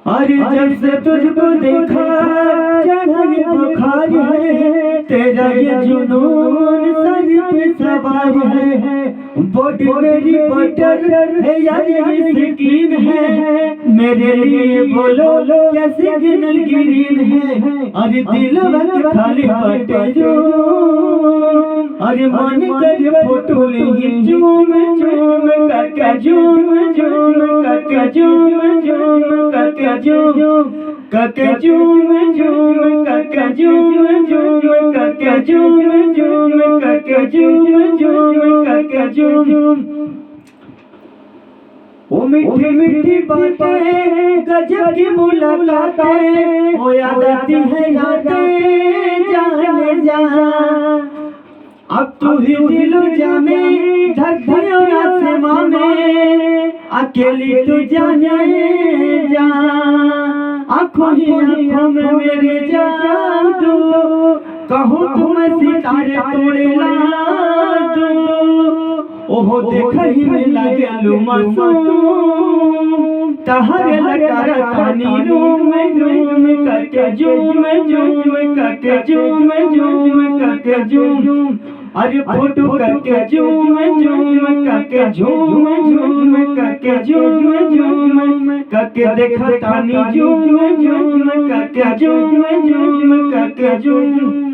अरे जब से तुझको देखा चढ़ा ये बुखार है, तेरा ये जुनून सर पे सवार है। बॉडी मेरी बटर है यार ये स्किन है, मेरे लिए बोलो कैसे गिनल गिरीन है। अरे दिल वक्त खाली बटे जो, अरे मन कर फोटो ले झूम झूम काका झूम झूम काका झूम झूम काका झूम काका झूम झूम काका झूम झूम काका झूम झूम काका झूम झूम काका झूम। ओ मीठी मीठी बातें गजब की मुलाकातें, ओ याद आती है यादें जाने जा। अब तू ही दिलो जामे धरतियों आसमां में, अकेली तू जाने जा। आँखों ही आँखों में मेरे जा तू, कहूँ तुम सितारे तोड़े ला तू। ओहो देखा ही में लगे लू मासूम, तहरे लगा तानी रूम करके झूम झूम करके झूम झूम करके झूम। अरे फोटो करके झूम झूम करके झूम झूम करके झूम झूम करके देखा तानी झूम झूम करके झूम झूम करके झूम।